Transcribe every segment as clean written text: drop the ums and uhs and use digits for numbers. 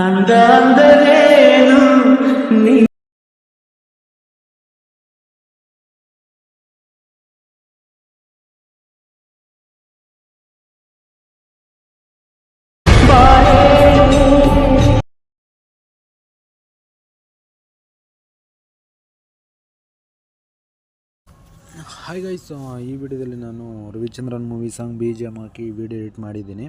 ಅಂದ ಅಂದರೇನು ನೀ ಹಾಯ್ ಗೈಸ್, ಈ ವಿಡಿಯೋದಲ್ಲಿ ನಾನು Ravichandran movie song B G M ಹಾಕಿ ವಿಡಿಯೋ ಎಡಿಟ್ ಮಾಡಿದ್ದೀನಿ.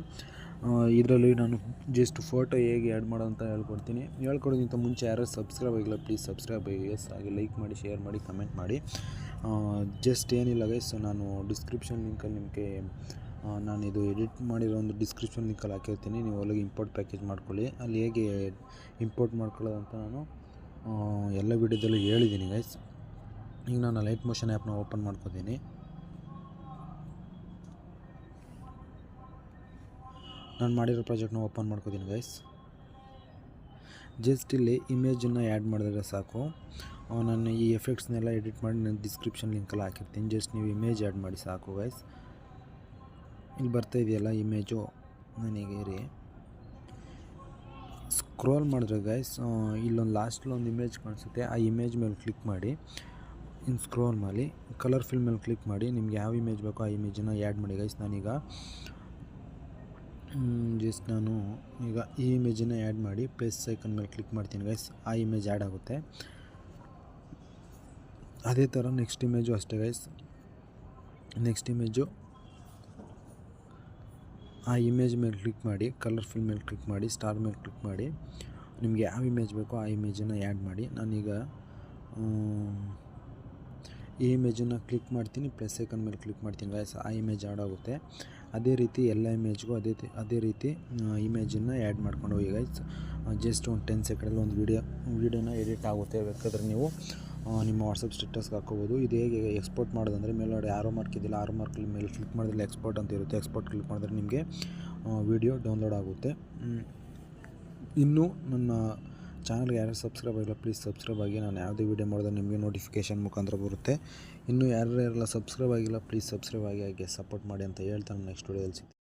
ಇದರಲ್ಲಿ ನಾನು ಜಸ್ಟ್ ಫೋಟೋ ಹೇಗೆ ಆ್ಯಡ್ ಮಾಡೋ ಅಂತ ಹೇಳ್ಕೊಡೋದಕ್ಕಿಂತ ಮುಂಚೆ ಯಾರು ಸಬ್ಸ್ಕ್ರೈಬ್ ಆಗಿಲ್ಲ ಪ್ಲೀಸ್ ಸಬ್ಸ್ಕ್ರೈಬ್ ಆಗಿ ಗೈಸ್. ಹಾಗೆ ಲೈಕ್ ಮಾಡಿ, ಶೇರ್ ಮಾಡಿ, ಕಮೆಂಟ್ ಮಾಡಿ. ಜಸ್ಟ್ ಏನಿಲ್ಲ ಗೈಸ್, ನಾನು ಡಿಸ್ಕ್ರಿಪ್ಷನ್ ಲಿಂಕಲ್ಲಿ ನಿಮಗೆ ನಾನು ಇದು ಎಡಿಟ್ ಮಾಡಿರೋ ಒಂದು ಡಿಸ್ಕ್ರಿಪ್ಷನ್ ಲಿಂಕಲ್ಲಿ ಹಾಕಿರ್ತೀನಿ. ನೀವು ಅಲ್ಲಿಗೆ ಇಂಪೋರ್ಟ್ ಪ್ಯಾಕೇಜ್ ಮಾಡ್ಕೊಳ್ಳಿ. ಅಲ್ಲಿ ಹೇಗೆ ಇಂಪೋರ್ಟ್ ಮಾಡ್ಕೊಳ್ಳೋದು ಅಂತ ನಾನು ಎಲ್ಲ ವಿಡಿಯೋದಲ್ಲೂ ಹೇಳಿದ್ದೀನಿ ಗೈಸ್. ಈಗ ನಾನು ಲೈಟ್ ಮೋಷನ್ ಆ್ಯಪ್ನ ಓಪನ್ ಮಾಡ್ಕೋತೀನಿ. ನಾನು ಮಾಡಿರೋ ಪ್ರಾಜೆಕ್ಟ್ನ ಓಪನ್ ಮಾಡ್ಕೋತೀನಿ ಗೈಸ್. ಜಸ್ಟ್ ಇಲ್ಲಿ ಇಮೇಜನ್ನು ಆ್ಯಡ್ ಮಾಡಿದ್ರೆ ಸಾಕು. ನಾನು ಈ ಎಫೆಕ್ಟ್ಸ್ನೆಲ್ಲ ಎಡಿಟ್ ಮಾಡಿ ನಾನು ಡಿಸ್ಕ್ರಿಪ್ಷನ್ ಲಿಂಕಲ್ಲಿ ಹಾಕಿರ್ತೀನಿ. ಜಸ್ಟ್ ನೀವು ಇಮೇಜ್ ಆ್ಯಡ್ ಮಾಡಿ ಸಾಕು ಗೈಸ್. ಇಲ್ಲಿ ಬರ್ತಾ ಇದೆಯಲ್ಲ ಇಮೇಜು, ನನಗೆ ರೀ ಸ್ಕ್ರೋಲ್ ಮಾಡಿದ್ರೆ ಗೈಸ್ ಇಲ್ಲೊಂದು ಲಾಸ್ಟಲ್ಲೊಂದು ಇಮೇಜ್ ಕಾಣಿಸುತ್ತೆ. ಆ ಇಮೇಜ್ ಮೇಲೆ ಕ್ಲಿಕ್ ಮಾಡಿ, ಇನ್ನು ಸ್ಕ್ರೋಲ್ ಮಾಡಿ ಕಲರ್ ಫಿಲ್ ಮೇಲೆ ಕ್ಲಿಕ್ ಮಾಡಿ. ನಿಮ್ಗೆ ಯಾವ ಇಮೇಜ್ ಬೇಕೋ ಆ ಇಮೇಜನ್ನು ಆ್ಯಡ್ ಮಾಡಿ ಗೈಸ್. ನಾನೀಗ ನಾನು ಈಗ ಈ ಇಮೇಜನ್ನು ಆ್ಯಡ್ ಮಾಡಿ ಪ್ಲಸ್ ಐಕನ್ ಮೇಲೆ ಕ್ಲಿಕ್ ಮಾಡ್ತೀನಿ ಗೈಸ್. ಆ ಇಮೇಜ್ ಆ್ಯಡ್ ಆಗುತ್ತೆ. ಅದೇ ಥರ ನೆಕ್ಸ್ಟ್ ಇಮೇಜು ಅಷ್ಟೇ ಗೈಸ್. ನೆಕ್ಸ್ಟ್ ಇಮೇಜು ಆ ಇಮೇಜ್ ಮೇಲೆ ಕ್ಲಿಕ್ ಮಾಡಿ, ಕಲರ್ ಫಿಲ್ ಮೇಲೆ ಕ್ಲಿಕ್ ಮಾಡಿ, ಸ್ಟಾರ್ ಮೇಲೆ ಕ್ಲಿಕ್ ಮಾಡಿ. ನಿಮಗೆ ಯಾವ ಇಮೇಜ್ ಬೇಕೋ ಆ ಇಮೇಜನ್ನು ಆ್ಯಡ್ ಮಾಡಿ. ನಾನೀಗ ಈ ಇಮೇಜನ್ನು ಕ್ಲಿಕ್ ಮಾಡ್ತೀನಿ, ಪ್ಲಸ್ ಐಕನ್ ಮೇಲೆ ಕ್ಲಿಕ್ ಮಾಡ್ತೀನಿ ಗೈಸ್. ಆ ಇಮೇಜ್ ಆ್ಯಡ್ ಆಗುತ್ತೆ. ಅದೇ ರೀತಿ ಎಲ್ಲ ಇಮೇಜ್ಗೂ ಅದೇ ರೀತಿ ಇಮೇಜನ್ನು ಆ್ಯಡ್ ಮಾಡ್ಕೊಂಡು ಹೋಗಿ ಗೈಸ್. ಜಸ್ಟ್ ಒಂದು 10 ಸೆಕೆಂಡಲ್ಲಿ ಒಂದು ವೀಡಿಯೋನ ಎಡಿಟ್ ಆಗುತ್ತೆ. ಬೇಕಾದರೆ ನೀವು ನಿಮ್ಮ ವಾಟ್ಸಪ್ ಸ್ಟೇಟಸ್ಗೆ ಹಾಕೋಬೋದು. ಇದು ಹೇಗೆ ಎಕ್ಸ್ಪೋರ್ಟ್ ಮಾಡೋದಂದರೆ, ಮೇಲ್ಗಡೆ ಆರೋ ಮಾರ್ಕ್ ಇದೆಯಲ್ಲ, ಆರೋ ಮಾರ್ಕ್ ಮೇಲೆ ಕ್ಲಿಕ್ ಮಾಡಿದ್ರೆ ಎಕ್ಸ್ಪೋರ್ಟ್ ಅಂತ ಇರುತ್ತೆ. ಎಕ್ಸ್ಪೋರ್ಟ್ ಕ್ಲಿಕ್ ಮಾಡಿದ್ರೆ ನಿಮಗೆ ವೀಡಿಯೋ ಡೌನ್ಲೋಡ್ ಆಗುತ್ತೆ. ಇನ್ನೂ ನನ್ನ ಚಾನಲ್ಗೆ ಯಾರು ಸಬ್ಸ್ಕ್ರೈಬ್ ಆಗಿಲ್ಲ ಪ್ಲೀಸ್ ಸಬ್ಸ್ಕ್ರೈಬ್ ಆಗಿ. ನಾನು ಯಾವುದೇ ವೀಡಿಯೋ ಮಾಡಿದ್ರೆ ನಿಮಗೆ ನೋಟಿಫಿಕೇಷನ್ ಮುಖಾಂತರ ಬರುತ್ತೆ. ಇನ್ನೂ ಯಾರೆಲ್ಲ ಸಬ್ಸ್ಕ್ರೈಬ್ ಆಗಿಲ್ಲ ಪ್ಲೀಸ್ ಸಬ್ಸ್ಕ್ರೈಬ್ ಆಗಿ, ಹಾಗೆ ಸಪೋರ್ಟ್ ಮಾಡಿ ಅಂತ ಹೇಳ್ತಾ ನಾನು ನೆಕ್ಸ್ಟ್ ವೀಡಿಯೋದಲ್ಲಿ ಸಿಗ್ತೀನಿ.